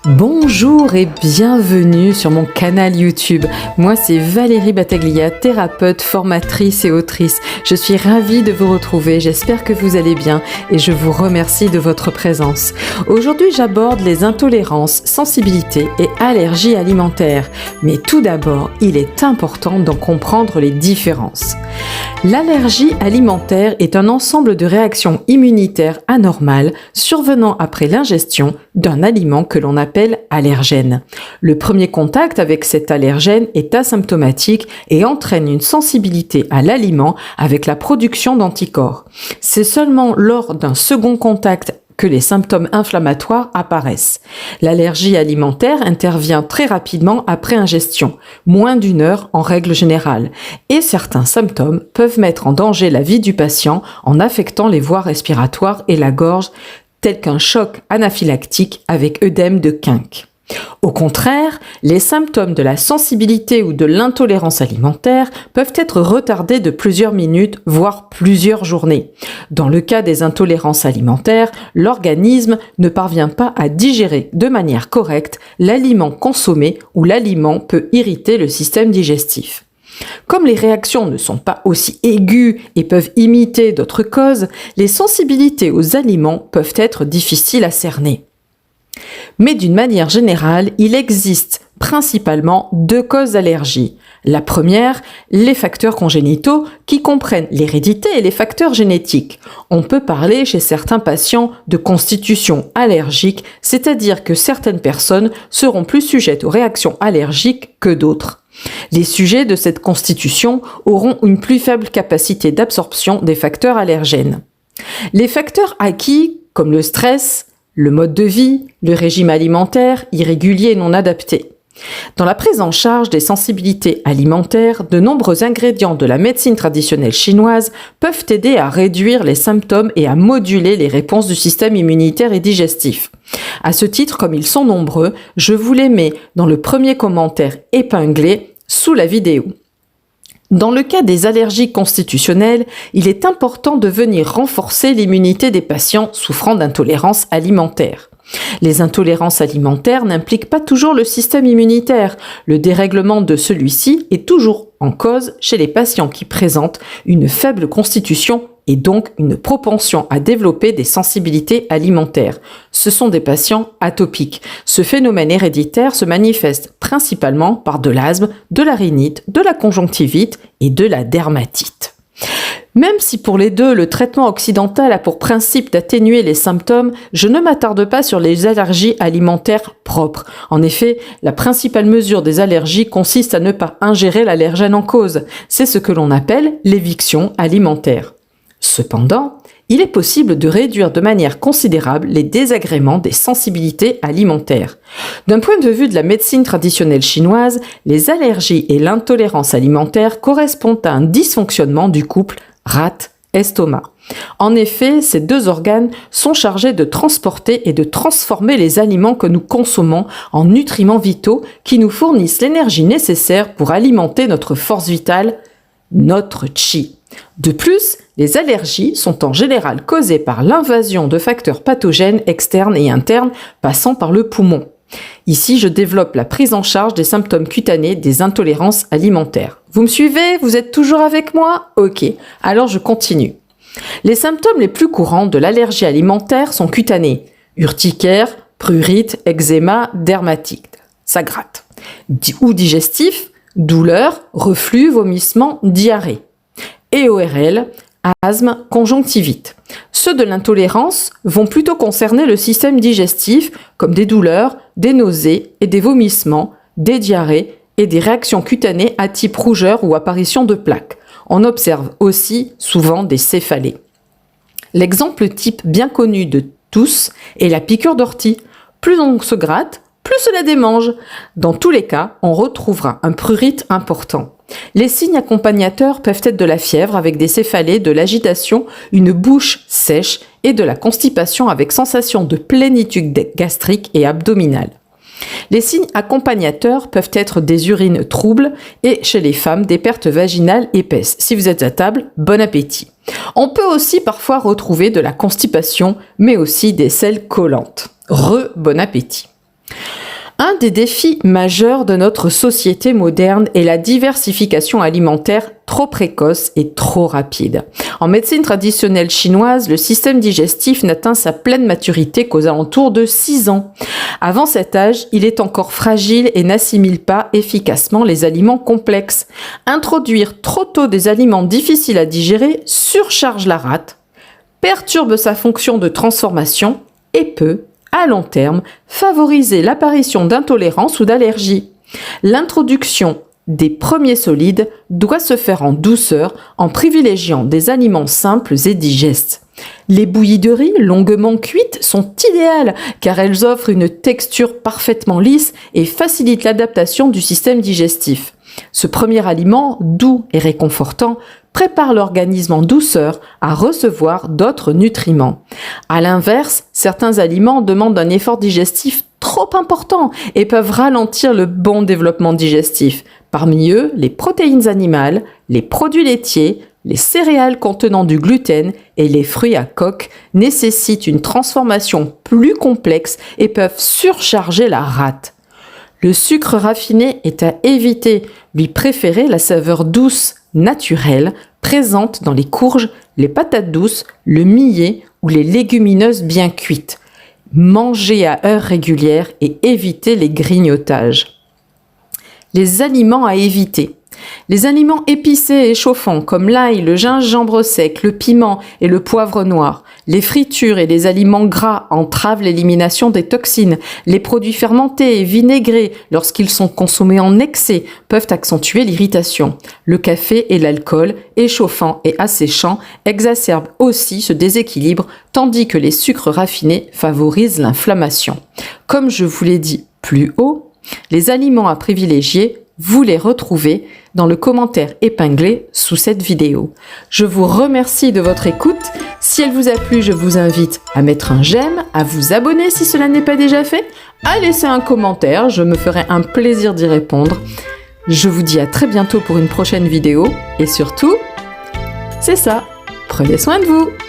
Bonjour et bienvenue sur mon canal YouTube. Moi c'est Valérie Battaglia, thérapeute, formatrice et autrice. Je suis ravie de vous retrouver, j'espère que vous allez bien et je vous remercie de votre présence. Aujourd'hui j'aborde les intolérances, sensibilités et allergies alimentaires. Mais tout d'abord, il est important d'en comprendre les différences. L'allergie alimentaire est un ensemble de réactions immunitaires anormales survenant après l'ingestion d'un aliment que l'on appelle allergène. Le premier contact avec cet allergène est asymptomatique et entraîne une sensibilité à l'aliment avec la production d'anticorps. C'est seulement lors d'un second contact que les symptômes inflammatoires apparaissent. L'allergie alimentaire intervient très rapidement après ingestion, moins d'1 heure en règle générale, et certains symptômes peuvent mettre en danger la vie du patient en affectant les voies respiratoires et la gorge, tels qu'un choc anaphylactique avec œdème de Quincke. Au contraire, les symptômes de la sensibilité ou de l'intolérance alimentaire peuvent être retardés de plusieurs minutes, voire plusieurs journées. Dans le cas des intolérances alimentaires, l'organisme ne parvient pas à digérer de manière correcte l'aliment consommé ou l'aliment peut irriter le système digestif. Comme les réactions ne sont pas aussi aiguës et peuvent imiter d'autres causes, les sensibilités aux aliments peuvent être difficiles à cerner. Mais d'une manière générale, il existe principalement 2 causes d'allergie. La première, les facteurs congénitaux qui comprennent l'hérédité et les facteurs génétiques. On peut parler chez certains patients de constitution allergique, c'est-à-dire que certaines personnes seront plus sujettes aux réactions allergiques que d'autres. Les sujets de cette constitution auront une plus faible capacité d'absorption des facteurs allergènes. Les facteurs acquis, comme le stress, le mode de vie, le régime alimentaire irrégulier et non adapté. Dans la prise en charge des sensibilités alimentaires, de nombreux ingrédients de la médecine traditionnelle chinoise peuvent aider à réduire les symptômes et à moduler les réponses du système immunitaire et digestif. À ce titre, comme ils sont nombreux, je vous les mets dans le premier commentaire épinglé sous la vidéo. Dans le cas des allergies constitutionnelles, il est important de venir renforcer l'immunité des patients souffrant d'intolérances alimentaires. Les intolérances alimentaires n'impliquent pas toujours le système immunitaire. Le dérèglement de celui-ci est toujours en cause chez les patients qui présentent une faible constitution et donc une propension à développer des sensibilités alimentaires. Ce sont des patients atopiques. Ce phénomène héréditaire se manifeste principalement par de l'asthme, de la rhinite, de la conjonctivite et de la dermatite. Même si pour les deux, le traitement occidental a pour principe d'atténuer les symptômes, je ne m'attarde pas sur les allergies alimentaires propres. En effet, la principale mesure des allergies consiste à ne pas ingérer l'allergène en cause. C'est ce que l'on appelle l'éviction alimentaire. Cependant, il est possible de réduire de manière considérable les désagréments des sensibilités alimentaires. D'un point de vue de la médecine traditionnelle chinoise, les allergies et l'intolérance alimentaire correspondent à un dysfonctionnement du couple rate-estomac. En effet, ces 2 organes sont chargés de transporter et de transformer les aliments que nous consommons en nutriments vitaux qui nous fournissent l'énergie nécessaire pour alimenter notre force vitale, notre chi. De plus, les allergies sont en général causées par l'invasion de facteurs pathogènes externes et internes passant par le poumon. Ici, je développe la prise en charge des symptômes cutanés des intolérances alimentaires. Vous me suivez? Vous êtes toujours avec moi? Ok, alors je continue. Les symptômes les plus courants de l'allergie alimentaire sont cutanés. Urticaire, prurite, eczéma, dermatite. Ça gratte. Ou digestif, douleur, reflux, vomissement, diarrhée. Et ORL, asthme, conjonctivite. Ceux de l'intolérance vont plutôt concerner le système digestif, comme des douleurs, des nausées et des vomissements, des diarrhées et des réactions cutanées à type rougeur ou apparition de plaques. On observe aussi souvent des céphalées. L'exemple type bien connu de tous est la piqûre d'ortie. Plus on se gratte, plus cela démange. Dans tous les cas, on retrouvera un prurite important. Les signes accompagnateurs peuvent être de la fièvre avec des céphalées, de l'agitation, une bouche sèche et de la constipation avec sensation de plénitude gastrique et abdominale. Les signes accompagnateurs peuvent être des urines troubles et chez les femmes des pertes vaginales épaisses. Si vous êtes à table, bon appétit. On peut aussi parfois retrouver de la constipation mais aussi des selles collantes. Bon appétit. Un des défis majeurs de notre société moderne est la diversification alimentaire trop précoce et trop rapide. En médecine traditionnelle chinoise, le système digestif n'atteint sa pleine maturité qu'aux alentours de 6 ans. Avant cet âge, il est encore fragile et n'assimile pas efficacement les aliments complexes. Introduire trop tôt des aliments difficiles à digérer surcharge la rate, perturbe sa fonction de transformation et peut, à long terme, favoriser l'apparition d'intolérances ou d'allergies. L'introduction des premiers solides doit se faire en douceur en privilégiant des aliments simples et digestes. Les bouillies de riz longuement cuites sont idéales car elles offrent une texture parfaitement lisse et facilitent l'adaptation du système digestif. Ce premier aliment, doux et réconfortant, prépare l'organisme en douceur à recevoir d'autres nutriments. À l'inverse, certains aliments demandent un effort digestif trop important et peuvent ralentir le bon développement digestif. Parmi eux, les protéines animales, les produits laitiers, les céréales contenant du gluten et les fruits à coque nécessitent une transformation plus complexe et peuvent surcharger la rate. Le sucre raffiné est à éviter, lui préférer la saveur douce, naturelle, présente dans les courges, les patates douces, le millet ou les légumineuses bien cuites. Manger à heures régulières et éviter les grignotages. Les aliments à éviter. Les aliments épicés et chauffants comme l'ail, le gingembre sec, le piment et le poivre noir. Les fritures et les aliments gras entravent l'élimination des toxines. Les produits fermentés et vinaigrés, lorsqu'ils sont consommés en excès, peuvent accentuer l'irritation. Le café et l'alcool, échauffants et asséchants, exacerbent aussi ce déséquilibre, tandis que les sucres raffinés favorisent l'inflammation. Comme je vous l'ai dit plus haut, les aliments à privilégier, vous les retrouvez dans le commentaire épinglé sous cette vidéo. Je vous remercie de votre écoute. Si elle vous a plu, je vous invite à mettre un j'aime, à vous abonner si cela n'est pas déjà fait, à laisser un commentaire, je me ferai un plaisir d'y répondre. Je vous dis à très bientôt pour une prochaine vidéo et surtout, c'est ça, prenez soin de vous!